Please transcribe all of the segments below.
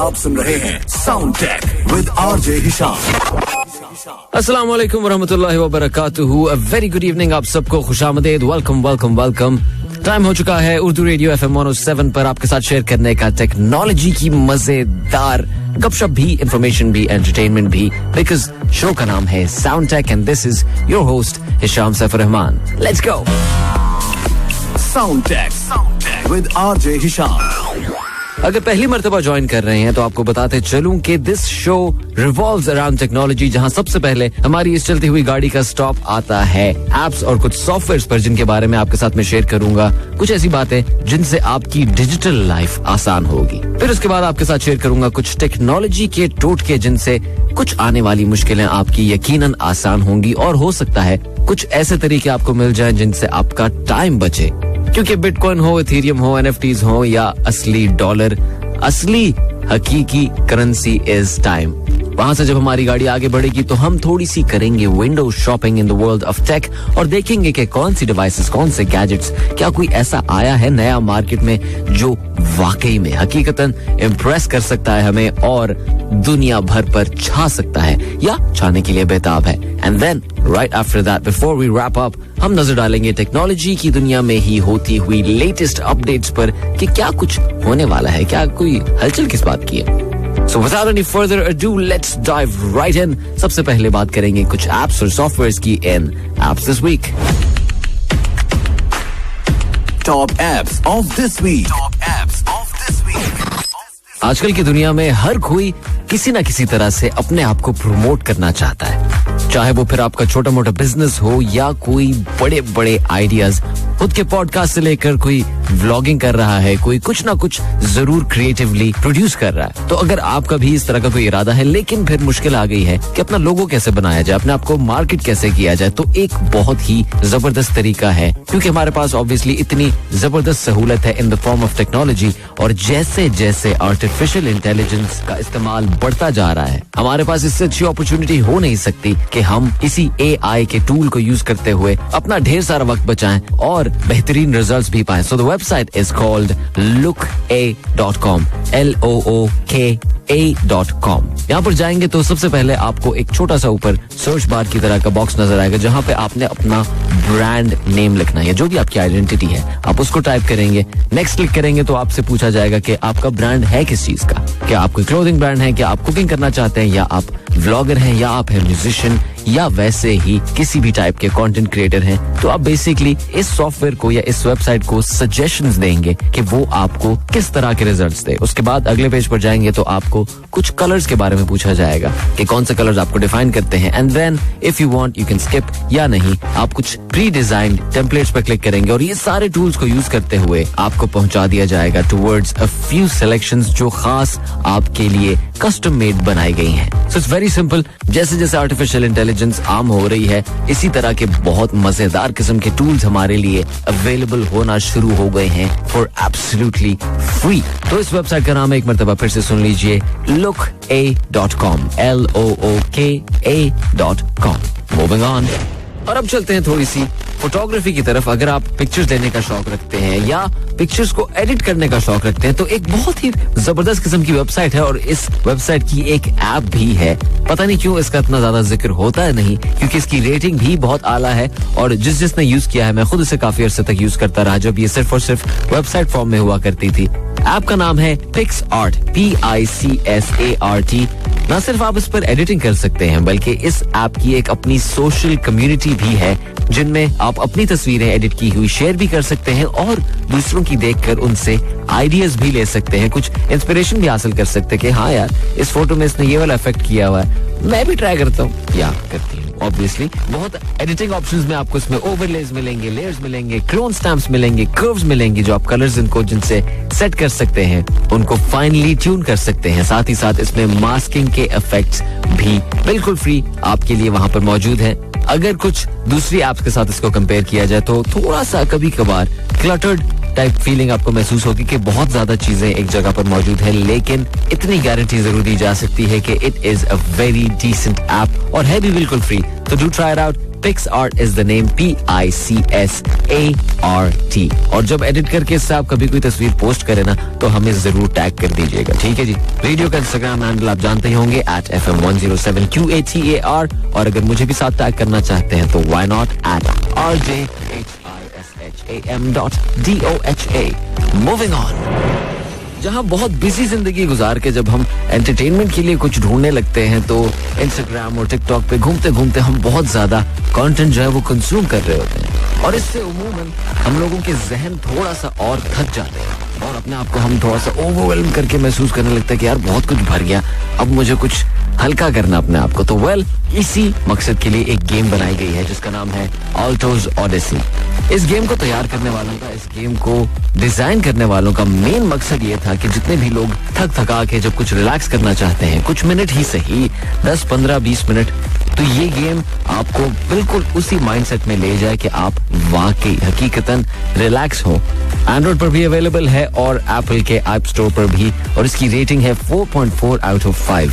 आप सुन रहे हैं sound tech with RJ Hisham. अस्सलाम वालेकुम वरहमतुल्लाहि वबरकातुहू। अ वेरी गुड इवनिंग आप सबको, खुशामदीद, वेलकम वेलकम वेलकम। टाइम हो चुका है उर्दू रेडियो FM 107 पर आपके साथ शेयर करने का टेक्नोलॉजी की मजेदार गपशप भी, इंफॉर्मेशन भी, एंटरटेनमेंट भी, बिकॉज शो का नाम है sound tech and this is your host Hisham Saif Rahman. Let's go. Sound tech with RJ Hisham. अगर पहली मर्तबा ज्वाइन कर रहे हैं तो आपको बताते चलूं कि this show revolves around technology, जहां सबसे पहले हमारी इस चलती हुई गाड़ी का स्टॉप आता है एप्स और कुछ सॉफ्टवेयर्स पर, जिनके बारे में आपके साथ में शेयर करूंगा कुछ ऐसी बातें जिनसे आपकी डिजिटल लाइफ आसान होगी। फिर उसके बाद आपके साथ शेयर करूंगा कुछ टेक्नोलॉजी के टोटके जिनसे कुछ आने वाली मुश्किलें आपकी यकीनन आसान होंगी, और हो सकता है कुछ ऐसे तरीके आपको मिल जाएं जिनसे आपका टाइम बचे, क्योंकि बिटकॉइन हो, इथेरियम हो, NFTs हो या असली डॉलर, असली हकीकी करेंसी इज टाइम। वहां से जब हमारी गाड़ी आगे बढ़ेगी तो हम थोड़ी सी करेंगे window shopping in the world of tech और देखेंगे कि कौन सी डिवाइसेस, कौन से गैजेट्स, क्या कोई ऐसा आया है नया मार्केट में जो वाकई में हकीकतन इम्प्रेस कर सकता है हमें और दुनिया भर पर छा सकता है या छाने के लिए बेताब है। And then right after that, before we wrap up, हम नजर डालेंगे टेक्नोलॉजी की दुनिया में ही होती हुई लेटेस्ट अपडेट्स पर कि क्या कुछ होने वाला है, क्या कोई हलचल किस बात की है। So without any further ado, let's dive right in. सबसे पहले बात करेंगे कुछ apps और softwares की in apps this week. Top apps of this week. Top apps of this week. आजकल की दुनिया में हर कोई किसी ना किसी तरह से अपने आप को प्रमोट करना चाहता है, चाहे वो फिर आपका छोटा मोटा बिजनेस हो या कोई बड़े बड़े आइडियाज, खुद के पॉडकास्ट से लेकर कोई व्लॉगिंग कर रहा है, कोई कुछ ना कुछ जरूर क्रिएटिवली प्रोड्यूस कर रहा है। तो अगर आपका भी इस तरह का कोई इरादा है लेकिन फिर मुश्किल आ गई है कि अपना लोगो कैसे बनाया जाए, अपने आप को मार्केट कैसे किया जाए, तो एक बहुत ही जबरदस्त तरीका है, क्योंकि हमारे पास ऑब्वियसली इतनी जबरदस्त सहूलत है in the form of technology, और जैसे जैसे आर्टिफिशियल इंटेलिजेंस का इस्तेमाल बढ़ता जा रहा है, हमारे पास इससे अच्छी अपॉर्चुनिटी हो नहीं सकती कि हम इसी AI के टूल को यूज करते हुए अपना ढेर सारा वक्त बचाएं और बेहतरीन रिजल्ट्स भी पाएं। So the website is called looka.com, LOOKA.com। यहाँ पर जाएंगे तो सबसे पहले आपको एक छोटा सा ऊपर सर्च बार की तरह का बॉक्स नजर आएगा, जहाँ पे आपने अपना ब्रांड नेम लिखना है, जो भी आपकी आइडेंटिटी है आप उसको टाइप करेंगे। नेक्स्ट क्लिक करेंगे तो आपसे पूछा जाएगा कि आपका ब्रांड है किस चीज का, क्या आप कोई क्लोथिंग ब्रांड है, क्या आप कुकिंग करना चाहते हैं, या आप व्लॉगर हैं, या आप हैं म्यूजिशियन, या वैसे ही किसी भी टाइप के कंटेंट क्रिएटर हैं। तो आप बेसिकली इस सॉफ्टवेयर को या इस वेबसाइट को सजेशंस देंगे कि वो आपको किस तरह के रिजल्ट्स दे। उसके बाद अगले पेज पर जाएंगे तो आपको कुछ कलर्स के बारे में पूछा जाएगा कि कौन से कलर्स आपको डिफाइन करते हैं, and then if you want you can skip, या नहीं आप कुछ प्री डिजाइंड टेम्पलेट्स पर क्लिक करेंगे और ये सारे टूल्स को यूज करते हुए आपको पहुंचा दिया जाएगा टुवर्ड्स अ फ्यू सिलेक्शंस जो खास आपके लिए कस्टम मेड बनाई गई हैं। So it's very simple. जैसे जैसे आर्टिफिशियल इंटेलिजेंस आम हो रही है, इसी तरह के बहुत मजेदार किस्म के टूल्स हमारे लिए अवेलेबल होना शुरू हो गए हैं फॉर एब्सोल्युटली फ्री। तो इस वेबसाइट का नाम एक मर्तबा फिर से सुन लीजिए, looka.com, LOOKA.com। मूविंग ऑन, और अब चलते हैं थोड़ी सी फोटोग्राफी की तरफ। अगर आप पिक्चर्स लेने का शौक रखते हैं या पिक्चर्स को एडिट करने का शौक रखते हैं तो एक बहुत ही जबरदस्त किस्म की वेबसाइट है, और इस वेबसाइट की एक ऐप भी है। पता नहीं क्यों इसका इतना ज्यादा जिक्र होता है नहीं, क्योंकि इसकी रेटिंग भी बहुत आला है, और जिसने यूज किया है, मैं खुद इसे काफी अरसे तक यूज करता रहा जब ये सिर्फ और सिर्फ वेबसाइट फॉर्म में हुआ करती थी। ऐप का नाम है PicsArt, PICSART। न सिर्फ आप इस पर एडिटिंग कर सकते हैं, बल्कि इस ऐप की एक अपनी सोशल कम्युनिटी भी है, जिनमें आप अपनी तस्वीरें एडिट की हुई शेयर भी कर सकते हैं और दूसरों की देखकर उनसे आइडियाज भी ले सकते हैं, कुछ इंस्पिरेशन भी हासिल कर सकते हैं कि हाँ यार इस फोटो में इसने ये वाला इफेक्ट किया हुआ है, मैं भी ट्राई करता हूँ या करती हूँ। ऑब्वियसली बहुत एडिटिंग ऑप्शंस में आपको इसमें ओवरलेज मिलेंगे, लेयर्स मिलेंगे, क्लोन स्टैम्प्स मिलेंगे, कर्व्स मिलेंगे, जो आप कलर्स इनको जिनसे सेट कर सकते हैं उनको फाइनली ट्यून कर सकते हैं। साथ ही साथ इसमें मास्किंग के इफेक्ट्स भी बिल्कुल फ्री आपके लिए वहां पर मौजूद है। अगर कुछ दूसरी एप्स के साथ इसको कंपेयर किया जाए तो थोड़ा सा कभी कभार क्लटर्ड टाइप फीलिंग आपको महसूस होगी कि बहुत ज्यादा चीजें एक जगह पर मौजूद है, लेकिन इतनी गारंटी जरूर दी जा सकती है कि it is a very decent app और है भी बिल्कुल फ्री। तो do try it out, PicsArt is the name, PICSART. और जब एडिट करके इससे आप कभी कोई तस्वीर पोस्ट करें ना तो हमें जरूर टैग कर दीजिएगा, ठीक है जी. रेडियो का इंस्टाग्राम हैंडल आप जानते ही होंगे @FM107QATAR. और अगर मुझे भी साथ टैग करना चाहते हैं तो why not @RJHISHAM.DOHA. Moving on. जहां बहुत बिजी जिंदगी गुजार के जब हम एंटरटेनमेंट के लिए कुछ ढूंढने लगते हैं तो इंस्टाग्राम और टिकटॉक पे घूमते घूमते हम बहुत ज्यादा कंटेंट जो है वो कंज्यूम कर रहे होते हैं. और इससे उमूमन हम लोगों के जहन थोड़ा सा और थक जाते हैं और अपने आप को हम थोड़ा सा ओवरवेल्म करके महसूस करने लगता है कि यार बहुत कुछ भर गया, अब मुझे कुछ हल्का करना अपने आप को. तो इसी मकसद के लिए एक गेम बनाई गई है जिसका नाम है Alto's Odyssey. इस गेम को तैयार करने वालों का, इस गेम को डिजाइन करने वालों का मेन मकसद ये था कि जितने भी लोग थका के जब कुछ रिलैक्स करना चाहते हैं, कुछ मिनट ही सही, 10, 15, 20 मिनट, तो ये गेम आपको बिल्कुल उसी माइंडसेट में ले जाए कि आप वाकई हकीकतन रिलैक्स हो. एंड्रॉइड पर भी अवेलेबल है और एप्पल के ऐप स्टोर पर भी, और इसकी रेटिंग है 4.4 आउट ऑफ 5.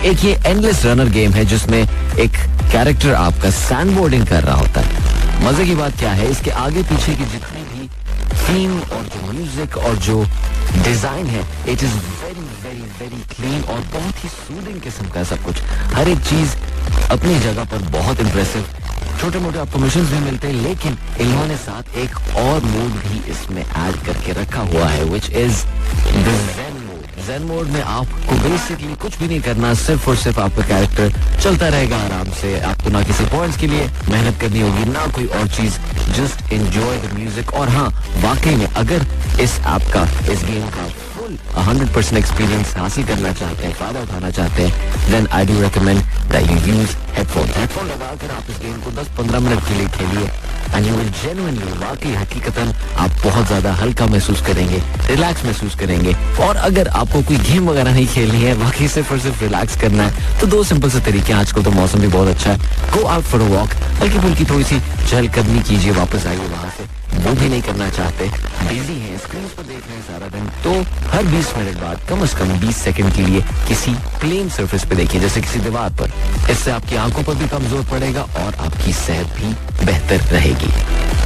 एक ये एंडलेस रनर गेम है जिसमें एक कैरेक्टर आपका सैंडबोर्डिंग कर रहा होता है. मजे की बात क्या है, इसके आगे पीछे की जितनी भी थीम और जो म्यूजिक और जो डिजाइन है, it is very very very clean और बहुत ही सूदिंग किस्म का सब कुछ. हर एक चीज अपनी जगह पर बहुत इंप्रेसिव. छोटे मोटे आपको मिशंस भी मिलते हैं, लेकिन इन्होंने साथ एक और मोड भी इसमें ऐड करके रखा हुआ है, which is the zen mode में आपको बेसिकली कुछ भी नहीं करना, सिर्फ और सिर्फ आपका कैरेक्टर चलता रहेगा आराम से. आपको ना किसी पॉइंट्स के लिए मेहनत करनी होगी, ना कोई और चीज, जस्ट एंजॉय द म्यूजिक. और हाँ, वाकई में अगर इस ऐप का, इस गेम का 100% एक्सपीरियंस हासिल करना चाहते हैं, फायदा उठाना चाहते हैं, then I do recommend that you use headphone लगाकर आप इस गेम को 10-15 मिनट के लिए खेलिए एंड यू विल जेन्युइनली, वाकई हकीकतन आप बहुत ज्यादा हल्का महसूस करेंगे, रिलैक्स महसूस करेंगे. और अगर आपको कोई गेम वगैरह नहीं खेलनी है, बाकी सिर्फ और सिर्फ रिलैक्स करना है, तो 2 सिंपल से तरीके. आजकल तो मौसम भी बहुत अच्छा है, go out for a walk, हल्की फुल्की थोड़ी सी चहलकदमी कीजिए, वापस आइए वहां से. वो भी नहीं करना चाहते, बिजी हैं, स्क्रीन पर देख रहे हैं सारा दिन, तो हर 20 मिनट बाद कम से कम 20 सेकंड के लिए किसी प्लेन सरफेस पे देखिए, जैसे किसी दीवार पर. इससे आपकी आंखों पर भी कम जोर पड़ेगा और आपकी सेहत भी बेहतर रहेगी.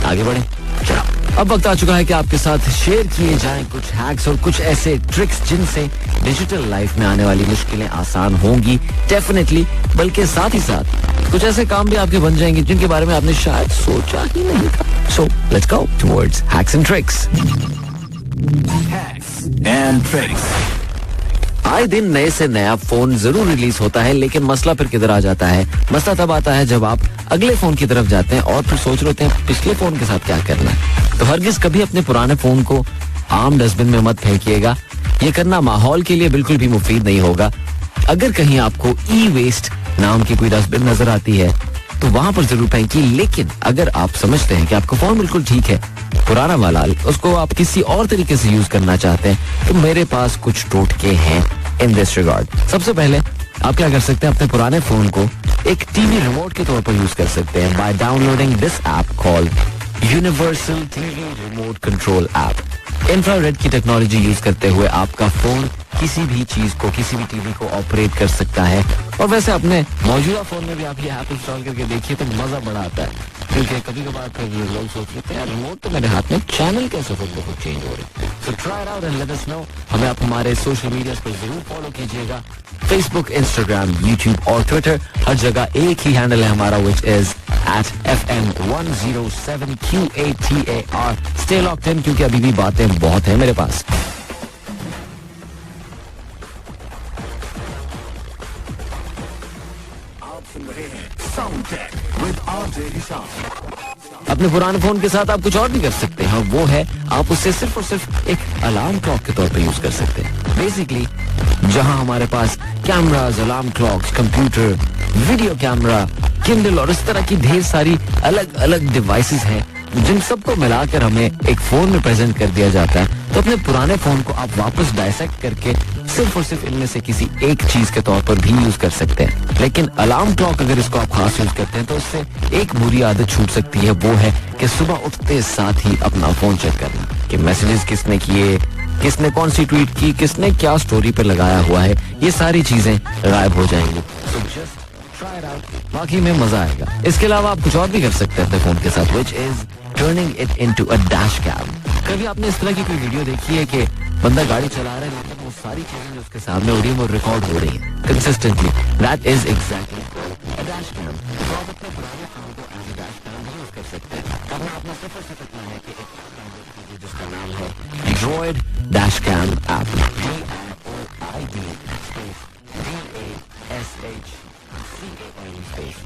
आगे बढ़े. चलो, अब वक्त आ चुका है कि आपके साथ शेयर किए जाएं कुछ हैक्स और कुछ ऐसे ट्रिक्स जिनसे डिजिटल लाइफ में आने वाली मुश्किलें आसान होंगी, डेफिनेटली. बल्कि साथ ही साथ कुछ ऐसे काम भी आपके बन जाएंगे जिनके बारे में आपने शायद सोचा ही नहीं था. So let's go towards hacks and tricks. Hacks and tricks. आए दिन नए से नया फोन जरूर रिलीज होता है, लेकिन मसला फिर किधर आ जाता है? मसला तब आता है जब आप अगले फोन की तरफ जाते हैं और फिर सोच रहे होते हैं पिछले फोन के साथ क्या करना है. तो हरगिज कभी अपने पुराने फोन को आम डस्टबिन में मत फेंकिएगा. ये करना माहौल के लिए बिल्कुल भी मुफीद नहीं होगा. अगर कहीं आपको ई वेस्ट नाम की कोई डस्टबिन नजर आती है तो वहां पर जरूर फेंकिए. लेकिन अगर आप समझते हैं कि आपका फोन बिल्कुल ठीक है, पुराना वाला, उसको आप किसी और तरीके से यूज करना चाहते हैं, तो मेरे पास कुछ टोटके हैं इन दिस रिगार्ड. सबसे पहले आप क्या कर सकते हैं, अपने पुराने फोन को एक टीवी रिमोट के तौर पर यूज कर सकते हैं by downloading this app called universal TV remote control app. Infrared की टेक्नोलॉजी यूज करते हुए आपका फोन किसी भी चीज को, किसी भी टीवी को ऑपरेट कर सकता है. और वैसे अपने मौजूदा फोन में भी आप ये ऐप इंस्टॉल करके देखिए तो मजा बड़ा आता है, क्योंकि कभी कभार लोग सोच लेते हैं रिमोट तो मेरे हाथ में, चैनल कैसे बहुत चेंज हो रहे हैं. So try it out and let us know. हमें आप हमारे सोशल मीडिया पर जरूर फॉलो कीजिएगा, फेसबुक, इंस्टाग्राम, यूट्यूब और ट्विटर, हर जगह एक ही हैंडल है हमारा, which is @FM107QATAR. Stay locked in, क्योंकि अभी भी बातें बहुत हैं मेरे पास. अपने पुराने फोन के साथ आप कुछ और भी कर सकते हैं. वो है, आप उससे सिर्फ और सिर्फ एक अलार्म क्लॉक के तौर पे यूज कर सकते हैं. बेसिकली जहां हमारे पास cameras, alarm clocks, computer, video camera, Kindle और इस तरह की ढेर सारी अलग अलग डिवाइसेस हैं जिन सबको मिलाकर हमें एक फोन में प्रेजेंट कर दिया जाता है, तो अपने पुराने फोन को आप वापस डायसेक्ट करके सिर्फ और सिर्फ इनमें से किसी एक चीज के तौर पर भी यूज कर सकते हैं. लेकिन अलार्म क्लॉक अगर इसको आप खास यूज करते हैं तो इससे एक बुरी आदत छूट सकती है, वो है कि सुबह उठते साथ ही अपना फोन चेक करना कि मैसेजेस किसने किए, किसने कौन सी ट्वीट की, किसने क्या स्टोरी पर लगाया हुआ है, ये सारी चीजें गायब हो जाएंगी. So just Try it out. बाकी में मजा आएगा. इसके अलावा आप कुछ और भी कर सकते हैं अपने फोन के साथ, which is turning it into a dash cam. कभी आपने इस तरह की कोई वीडियो देखी है कि बंदा गाड़ी चला रहा है लेकिन वो सारी चीजें जो उसके सामने हो रही है वो रिकॉर्ड हो रही है consistently? That is exactly a dash cam. तो आप अपने पुराने फोन को as a dash cam use कर सकते हैं. अब आपने सिर्फ से करना है कि एक डाउनलोड जिसका नाम है Droid Dash Cam App. DROID space DASH CAM space.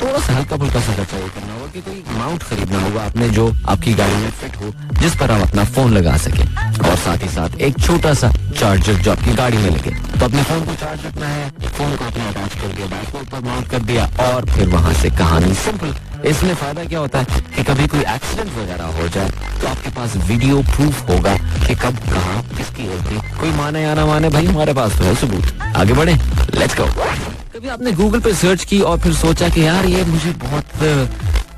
थोड़ा सा हल्का फुल्का सा खर्चा करना होगा कि कोई माउंट खरीदना होगा आपने जो आपकी गाड़ी में फिट हो, जिस पर आप अपना फोन लगा सके, और साथ ही साथ एक छोटा सा चार्जर जो आपकी गाड़ी में लगे. तो अपने फोन को चार्ज रखना है, फोन को आपने अटैच कर दिया, डैशबोर्ड पर माउंट कर दिया, और फिर वहां से कहानी सिंपल. इसमें फायदा क्या होता है कि कभी कोई एक्सीडेंट वगैरह हो जाए तो आपके पास वीडियो प्रूफ होगा कि कब कहाँ किसकी गलती. कोई माने या ना माने, भाई हमारे पास तो है सबूत. आगे बढ़े, लेट्स गो. कभी आपने गूगल पे सर्च की और फिर सोचा कि यार ये मुझे बहुत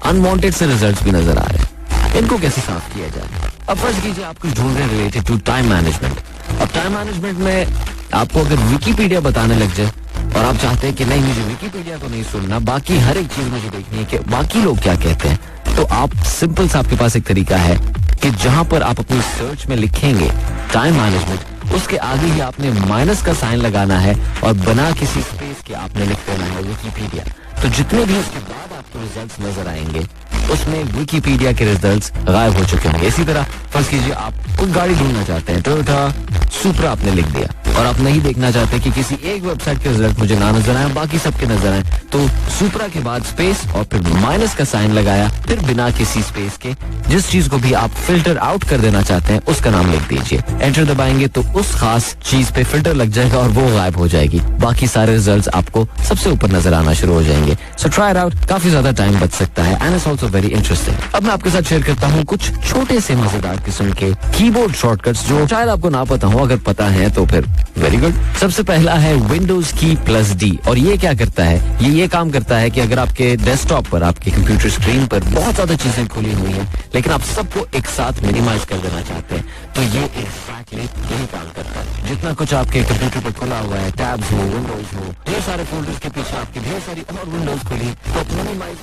अनवांटेड से रिजल्ट्स भी नजर आ रहे हैं, इनको कैसे साफ किया जाए? अब फर्ज कीजिए आप कुछ ढूंढ रहे हैं रिलेटेड टू टाइम मैनेजमेंट. अब टाइम मैनेजमेंट में आपको अगर विकिपीडिया बताने लग जाए और आप चाहते हैं कि नहीं मुझे विकिपीडिया तो नहीं सुनना, बाकी हर एक चीज मुझे देखनी है कि बाकी लोग क्या कहते हैं, तो आप सिंपल सा आपके पास एक तरीका है कि जहां पर आप अपनी सर्च में लिखेंगे टाइम मैनेजमेंट, उसके आगे ही आपने माइनस का साइन लगाना है और बना किसी स्पेस के आपने लिख देना है विकिपीडिया. तो जितने भी उसके बाद आपको रिजल्ट्स नजर आएंगे उसमें विकिपीडिया के रिजल्ट्स गायब हो चुके होंगे. इसी तरह फर्ज कीजिए आप कोई गाड़ी ढूंढना चाहते हैं, टोयोटा सुप्रा आपने लिख दिया और आप नहीं देखना चाहते कि किसी एक वेबसाइट के रिजल्ट मुझे ना नजर आए, बाकी सबके नजर आए, तो सुप्रा के बाद स्पेस और फिर माइनस का साइन लगाया, फिर बिना किसी स्पेस के जिस चीज को भी आप फिल्टर आउट कर देना चाहते हैं उसका नाम लिख दीजिए. एंटर दबाएंगे तो उस खास चीज पे फिल्टर लग जाएगा और वो गायब हो जाएगी. बाकी सारे रिजल्ट्स आपको सबसे ऊपर नजर आना शुरू हो जाएंगे. So try it out. काफी ज्यादा टाइम बच सकता है and it's also very interesting. अब मैं आपके साथ शेयर करता हूँ कुछ छोटे से मजेदार किस्म के कीबोर्ड शॉर्टकट्स जो शायद आपको ना पता हो. अगर पता है तो फिर वेरी गुड. सबसे पहला है विंडोज की प्लस डी. और ये क्या करता है? ये काम करता है कि अगर आपके डेस्कटॉप पर, आपके कंप्यूटर स्क्रीन पर बहुत ज्यादा चीजें खुली हुई हैं लेकिन आप सबको एक साथ मिनिमाइज कर देना चाहते हैं, तो ये एग्जैक्टली यही काम करता है. जितना कुछ आपके कंप्यूटर पर खुला हुआ है, टैब्स हो, विंडोज हो, ढेर सारे फोल्डर्स के पीछे आपकी ढेर सारी और विंडोज खुली, तो मिनिमाइज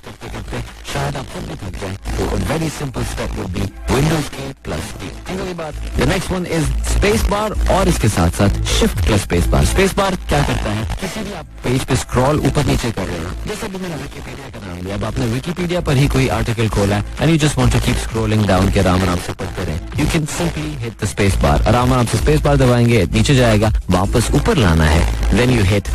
करते करते शायद आप खुद भी थक जाए. तो very simple step would be Windows के plus D. The next one is space bar और इसके साथ साथ shift plus space bar. Space bar क्या करता है? किसी भी आप पेज पे स्क्रॉल ऊपर नीचे कर रहे हो, जैसे भी मैंने विकिपीडिया का नाम लिया, अब आपने विकिपीडिया पर ही कोई आर्टिकल खोला है and you just want to keep scrolling down के आराम से पढ़ते रहे, you can simply hit the space bar. आराम से स्पेस बार दबाएंगे, नीचे जाएगा, वापस ऊपर लाना है, then you hit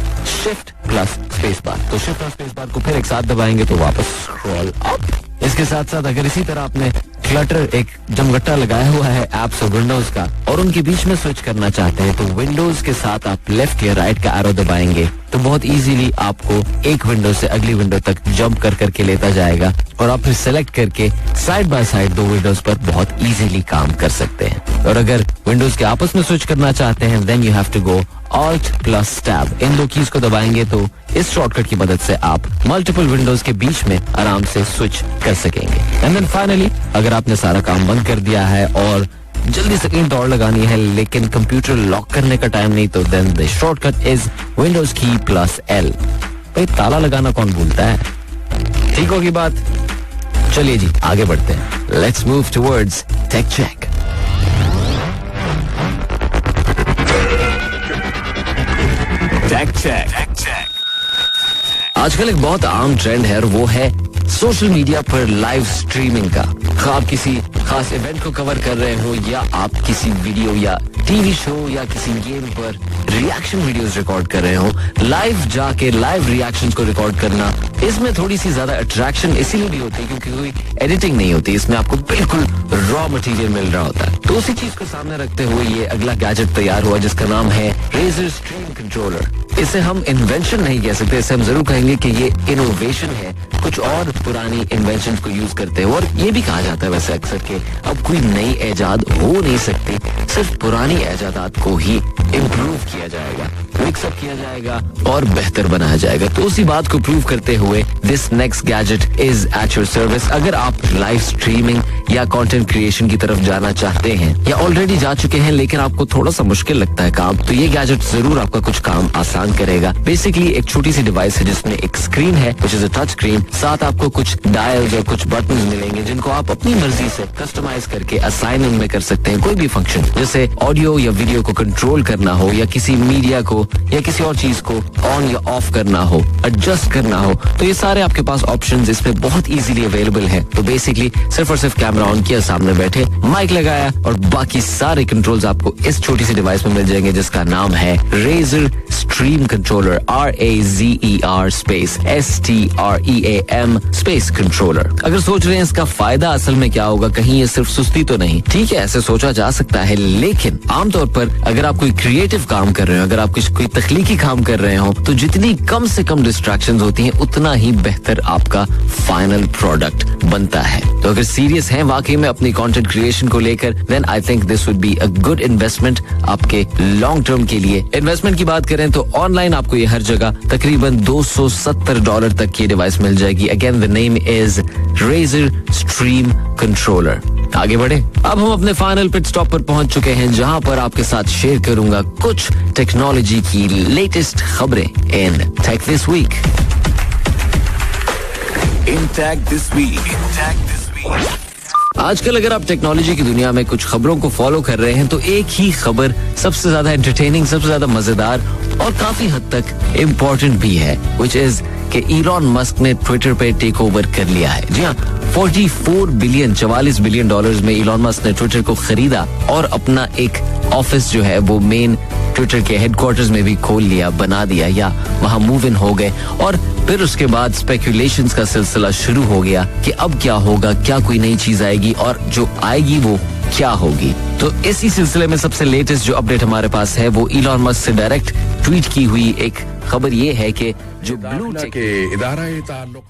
shift plus space bar. तो शिफ्ट और स्पेस बार को फिर एक साथ दबाएंगे तो वापस स्क्रॉल अप. इसके साथ साथ अगर इसी तरह आपने क्लटर एक जमगट्टा लगाया हुआ है एप्स और विंडोज का और उनके बीच में स्विच करना चाहते हैं, तो विंडोज के साथ आप लेफ्ट या राइट का एरो दबाएंगे तो बहुत इजीली आपको एक विंडो से अगली विंडो तक जंप कर करके लेता जाएगा और आप फिर सेलेक्ट करके साइड बाय साइड दो विंडोज पर बहुत इजीली काम कर सकते हैं. और अगर विंडोज के आपस में स्विच करना चाहते हैं then you have to go Alt plus tab. इन दो कीज को दबाएंगे तो इस शॉर्टकट की मदद से आप मल्टीपल विंडोज के बीच में आराम से स्विच कर सकेंगे. एंड देन फाइनली अगर आपने सारा काम बंद कर दिया है और जल्दी से कहीं दौड़ लगानी है लेकिन कंप्यूटर लॉक करने का टाइम नहीं, तो then the shortcut is windows key plus L. भाई ताला लगाना कौन भूलता है? ठीक होगी बात. चलिए जी आगे बढ़ते हैं. Let's move towards tech check. Tech check. आजकल एक बहुत आम ट्रेंड है और वो है सोशल मीडिया पर लाइव स्ट्रीमिंग का. आप किसी खास इवेंट को कवर कर रहे हो या आप किसी वीडियो या टीवी शो या किसी गेम पर रिएक्शन वीडियोस रिकॉर्ड कर रहे हो, लाइव जाके लाइव रिएक्शंस को रिकॉर्ड करना, इसमें थोड़ी सी ज्यादा अट्रैक्शन इसीलिए भी होती है क्योंकि कोई एडिटिंग नहीं होती, इसमें आपको बिल्कुल रॉ मटेरियल मिल रहा होता है. तो उसी चीज को सामने रखते हुए ये अगला गैजेट तैयार हुआ जिसका नाम है Razer स्ट्रीम कंट्रोलर. इसे हम इन्वेंशन नहीं कह सकते, इसे हम जरूर कहेंगे कि ये इनोवेशन है. कुछ और पुरानी इन्वेंशन को यूज करते हैं और ये भी कहा जाता है वैसे अक्सर के अब कोई नई ऐजाद हो नहीं सकती, सिर्फ पुरानी ऐजादात को ही इम्प्रूव किया जाएगा. मिक्सअप किया जाएगा और बेहतर बनाया जाएगा। तो उसी बात को प्रूव करते हुए this next gadget is at your service. अगर आप लाइव स्ट्रीमिंग या कंटेंट क्रिएशन की तरफ जाना चाहते हैं या ऑलरेडी जा चुके हैं लेकिन आपको थोड़ा सा मुश्किल लगता है काम, तो ये गैजेट जरूर आपका कुछ काम आसान करेगा। बेसिकली एक छोटी सी डिवाइस है जिसमें एक स्क्रीन है which is a touch screen, साथ आपको कुछ डायल्स और कुछ बटन्स मिलेंगे जिनको आप अपनी मर्जी से कस्टमाइज करके असाइन उनमें कर सकते हैं कोई भी फंक्शन, जैसे ऑडियो या वीडियो को कंट्रोल करना हो या किसी मीडिया को या किसी और चीज को ऑन या ऑफ करना हो, एडजस्ट करना हो, तो ये सारे आपके पास ऑप्शंस इसमें बहुत इजीली अवेलेबल है। तो बेसिकली सिर्फ और सिर्फ कैमरा ऑन किया, सामने बैठे, माइक लगाया और बाकी सारे कंट्रोल्स आपको इस छोटी सी डिवाइस में मिल जाएंगे जिसका नाम है Razer Stream Controller, RAZER space STREAM space controller. अगर सोच रहे हैं इसका फायदा असल में क्या होगा, कहीं ये सिर्फ सुस्ती तो नहीं, ठीक है ऐसे सोचा जा सकता है, लेकिन आमतौर पर अगर आप कोई क्रिएटिव काम कर रहे हो, अगर आप कोई तख्लीकी काम कर रहे हो, तो जितनी कम से कम डिस्ट्रैक्शंस होती हैं उतना ही बेहतर आपका फाइनल प्रोडक्ट बनता है। तो अगर सीरियस हैं वाकई में अपनी कंटेंट क्रिएशन को लेकर, then I think this would be a good investment आपके लॉन्ग टर्म के लिए। इन्वेस्टमेंट की बात करें तो ऑनलाइन आपको ये हर जगह तकरीबन $270 तक की डिवाइस मिल जाएगी। Again the name is Razer Stream Controller। आगे बढ़े, अब हम अपने फाइनल पिट स्टॉप पर पहुंच चुके हैं जहां पर आपके साथ शेयर करूंगा कुछ टेक्नोलॉजी की लेटेस्ट खबरें in tech this week. In Tech This Week. In Tech This Week. आजकल अगर आप टेक्नोलॉजी की दुनिया में कुछ खबरों को फॉलो कर रहे हैं तो एक ही खबर सबसे ज्यादा एंटरटेनिंग, सबसे ज्यादा मजेदार और काफी हद तक इम्पोर्टेंट भी है, which is कि इलॉन मस्क ने ट्विटर पे टेक ओवर कर लिया है। जी हाँ, 44 बिलियन डॉलर्स में इलॉन मस्क ने ट्विटर को खरीदा और अपना एक ऑफिस जो है वो मेन ट्विटर के हेडक्वार्टर्स में भी खोल लिया, बना दिया या वहां मूव इन हो गए। और फिर उसके बाद स्पेकुलेशंस का सिलसिला शुरू हो गया कि अब क्या होगा, क्या कोई नई चीज आएगी और जो आएगी वो क्या होगी। तो इसी सिलसिले में सबसे लेटेस्ट जो अपडेट हमारे पास है वो इलॉन मस्क से डायरेक्ट ट्वीट की हुई एक खबर ये है कि जो ब्लू टेक